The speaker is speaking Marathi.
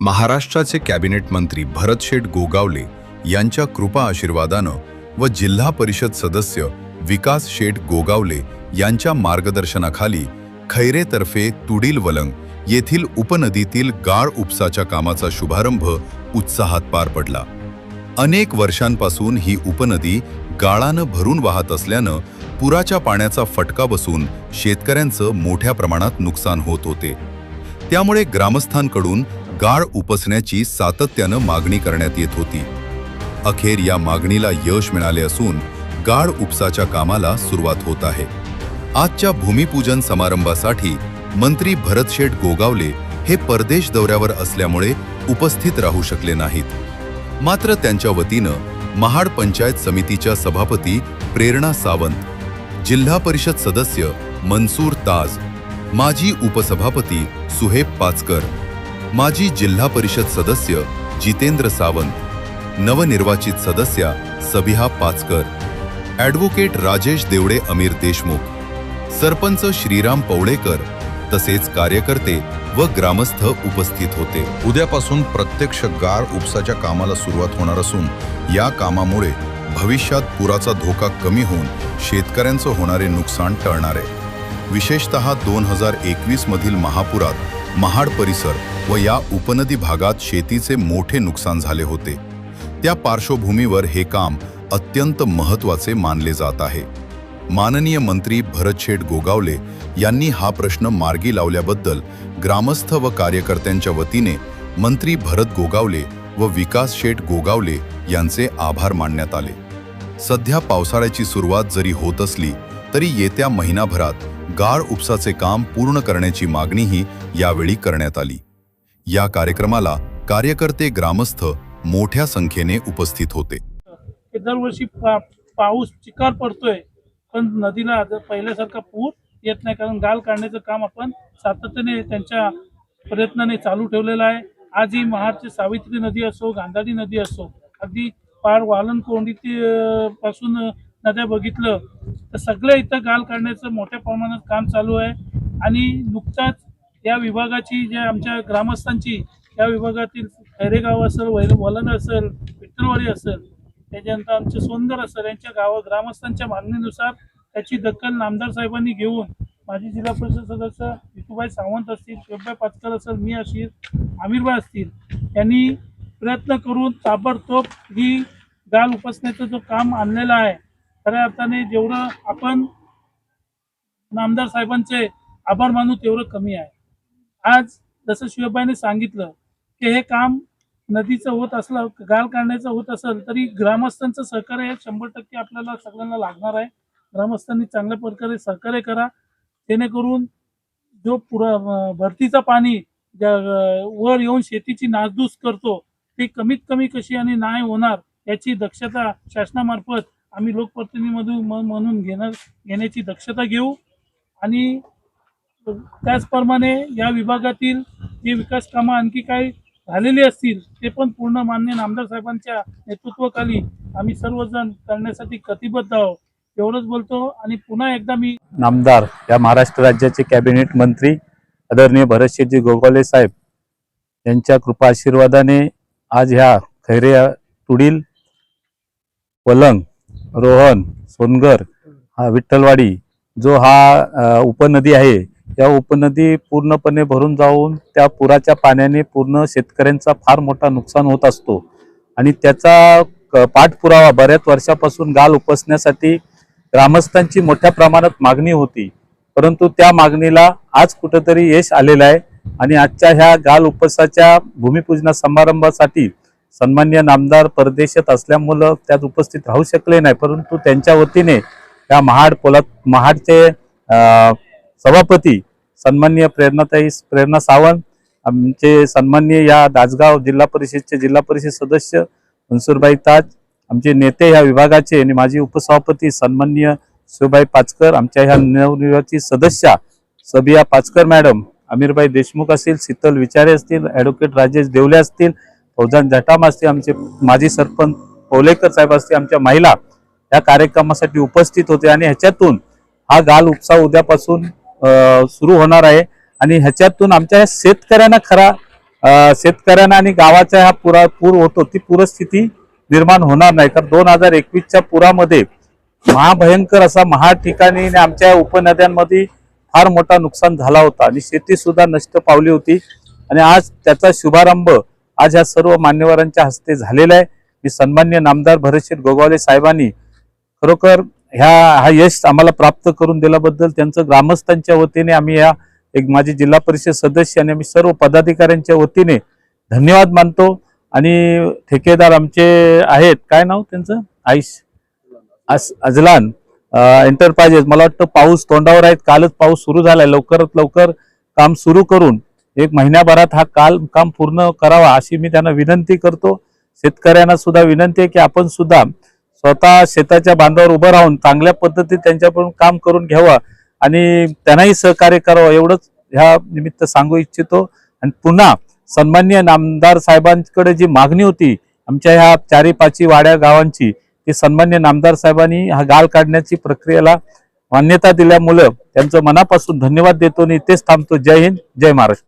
महाराष्ट्राचे कॅबिनेट मंत्री भरतशेठ गोगावले यांच्या कृपा आशीर्वादानं व जिल्हा परिषद सदस्य विकास शेठ गोगावले यांच्या मार्गदर्शनाखाली खैरेतर्फे तुडील वलंग येथील उपनदीतील गाळ उपसाच्या कामाचा शुभारंभ उत्साहात पार पडला। अनेक वर्षांपासून ही उपनदी गाळानं भरून वाहत असल्यानं पुराच्या पाण्याचा फटका बसून शेतकऱ्यांचं मोठ्या प्रमाणात नुकसान होत होते। त्यामुळे ग्रामस्थांकडून गाळ उपसण्याची सातत्यानं मागणी करण्यात येत होती। अखेर या मागणीला यश मिळाले असून गाळ उपसाच्या कामाला सुरुवात होत आहे। आजच्या भूमिपूजन समारंभासाठी मंत्री भरतशेठ गोगावले हे परदेश दौऱ्यावर असल्यामुळे उपस्थित राहू शकले नाहीत। मात्र त्यांच्या वतीनं महाड पंचायत समितीच्या सभापती प्रेरणा सावंत, जिल्हा परिषद सदस्य मनसूर ताज, माजी उपसभापती सुहेब पाचकर, माजी जिल्हा परिषद सदस्य जितेंद्र सावंत, नवनिर्वाचित सदस्या सबिहा पाचकर, ॲडव्होकेट राजेश देवडे अमीर देशमुख, सरपंच श्रीराम पवळेकर तसेच कार्यकर्ते व ग्रामस्थ उपस्थित होते। उद्यापासून प्रत्यक्ष गाळ उपसाच्या कामाला सुरुवात होणार असून या कामामुळे भविष्यात पुराचा धोका कमी होऊन शेतकऱ्यांचं होणारे नुकसान टळणार आहे। विशेषतः 2021 मधील महापुरात महाड परिसर व या उपनदी भागात शेतीचे मोठे नुकसान झाले होते। त्या पार्श्वभूमीवर हे काम अत्यंत महत्त्वाचे मानले जात आहे। माननीय मंत्री भरतशेठ गोगावले यांनी हा प्रश्न मार्गी लावल्याबद्दल ग्रामस्थ व कार्यकर्त्यांच्या वतीने मंत्री भरत गोगावले व विकास शेठ गोगावले यांचे आभार मानण्यात आले। सध्या पावसाळ्याची सुरुवात जरी होत असली तरी येत्या महिनाभरात गाळ उपसाचे काम पूर्ण करण्याची मागणीही यावेळी करण्यात आली। या कार्यक्रमाला कार्यकर्ते ग्रामस्थ मोठ्या संख्येने उपस्थित होते। दरवर्षी पाऊस चिकार पडतोय पण नदीला पहिल्यासारखा पूर येत नाही, कारण गाळ काढण्याचं काम आपण सातत्याने त्यांच्या प्रयत्नाने चालू ठेवलेलं आहे। आज ही महाडची सावित्री नदी असो, गांधारी नदी असो, अगदी पार वालनकोंडी पासून नद्या बघितलं तर सगळ्या इथं गाळ काढण्याचं मोठ्या प्रमाणात काम चालू आहे। आणि नुकताच या विभागाची जे आमच्या ग्रामस्थांची या विभागातील खैरेगाव असेल, वलन असेल, विठ्ठलवाडी असेल, त्याच्यानंतर आमचे सोनगर असेल, यांच्या ग्रामस्थांच्या मागणीनुसार त्याची दखल नामदार साहेबांनी घेऊन माजी जिल्हा परिषद सदस्य विठूभाई सावंत असतील, शेखभाई पाचकर असेल, मी असतील, आमिरभाई असतील, यांनी प्रयत्न करून ताबडतोब ही गाळ उपसण्याचं जो काम आणलेलं आहे, खऱ्या अर्थाने जेवढं आपण नामदार साहेबांचे आभार मानू तेवढं कमी आहे। आज जसं शिवबाईने सांगितलं की हे काम नदीचं होत असलं, गाळ काढण्याचं होत असेल तरी ग्रामस्थांचं सहकार्य हे 100% आपल्याला सगळ्यांना लागणार आहे। ग्रामस्थांनी चांगल्या प्रकारे सहकार्य करा, जेणेकरून जो भरतीचा पाणी वर येऊन शेतीची नासधूस करतो ते कमीत कमी कशी आणि नाही होणार याची दक्षता शासनामार्फत आम्ही लोकप्रतिनिधी म्हणून घेण्याची दक्षता घेऊ। आणि त्याचप्रमाणे या विभागातील जे विकास कामं आणखी काही झालेली असतील ते पण पूर्ण मान्य नामदार साहेबांच्या नेतृत्वाखाली आम्ही सर्वजण करण्यासाठी कटिबद्ध आहोत। एवढंच बोलतो आणि पुन्हा एकदा मी नामदार या महाराष्ट्र राज्याचे कॅबिनेट मंत्री आदरणीय भरतशेठजी गोगावले साहेब यांच्या कृपा आशीर्वादाने आज ह्या खैरे तुडील वलंग रोहन सोनगर हा विठ्ठलवाडी जो हा उपनदी आहे, या उपनदी पूर्णपणे भरून जाऊन त्या पुराच्या पाण्याने पूर्ण शेतकऱ्यांचा फार मोठा नुकसान होत असतो। आणि त्याचा पाठपुरावा बऱ्याच वर्षापासून गाळ उपसण्यासाठी ग्रामस्थांची मोठ्या प्रमाणात मागणी होती, परंतु त्या मागणीला आज कुठेतरी यश आलेलं आहे। आणि आजच्या ह्या गाळ उपसाच्या भूमिपूजन समारंभासाठी सन्माननीय नामदार परदेशात असल्यामुळे त्यात उपस्थित राहू शकले नाही, परंतु त्यांच्या वतीने या महाडचे सभापती सन्माननीय प्रेरणा सावंत, आमचे सन्माननीय या दासगाव जिल्हा परिषद सदस्य मनसूरभाई ताज, आमचे नेते या विभागाचे आणि माजी उपसभापती सन्माननीय शिवभाई पाचकर, आमच्या ह्या नवनिर्वाचित सदस्या सबिहा पाचकर मॅडम, अमीरभाई देशमुख असतील, शीतल विचारे असतील, ॲडव्होकेट राजेश देवले असतील, फौजान जटाम असतील, आमचे माजी सरपंच पवलेकर साहेब असतील, आमच्या महिला या कार्यक्रमासाठी उपस्थित होते। आणि ह्याच्यातून हा गाळ उपसा उद्यापासून सुरू होणार आहे आणि ह्याच्यातून आमच्या शेतकऱ्यांना खरा शेतकऱ्यांना आणि गावाच्या ह्या पूर होतो ती पूरस्थिती निर्माण होणार नाही. कारण 2021च्या पुरामध्ये महाभयंकर असा महाड ठिकाणी आणि आमच्या उपनद्यांमध्ये फार मोठा नुकसान झाला होता आणि शेती सुद्धा नष्ट पावली होती. आणि आज त्याचा शुभारंभ आज ह्या सर्व मान्यवरांच्या हस्ते झालेला आहे. मी सन्मान्य नामदार भरतशेठ गोगावले साहेबांनी खरोखर हा यश आम्हाला प्राप्त करून दिल्याबद्दल त्यांचं ग्रामस्थांच्या वतीने आम्ही एक माझे जिल्हा परिषद सदस्य आणि आम्ही सर्व पदाधिकाऱ्यांच्या वतीने धन्यवाद मानतो. आणि ठेकेदार आमचे आहेत, काय नाव त्यांचं, अजलान एंटरप्राइजेस. मला वाटतं पाऊस तोंडावर आहेत, कालच पाऊस सुरू झालाय. लवकरात लवकर काम सुरू करून 1 महिन्याभरात हा काम पूर्ण करावा अशी मी त्यांना विनंती करतो. शेतकऱ्यांना सुद्धा विनंती आहे की आपण सुद्धा स्वतः शेताच्या बांधावर उभं राहून चांगल्या पद्धतीत त्यांच्याकडून काम करून घ्यावं आणि त्यांनाही सहकार्य करावं एवढंच ह्या निमित्त सांगू इच्छितो. आणि पुन्हा सन्माननीय नामदार साहेबांकडे जी मागणी होती आमच्या ह्या 4-5 वाड्या गावांची, ती सन्माननीय नामदार साहेबांनी हा गाळ काढण्याची प्रक्रियेला मान्यता दिल्यामुळे त्यांचं मनापासून धन्यवाद देतो आणि इथेच थांबतो. जय हिंद, जय महाराष्ट्र.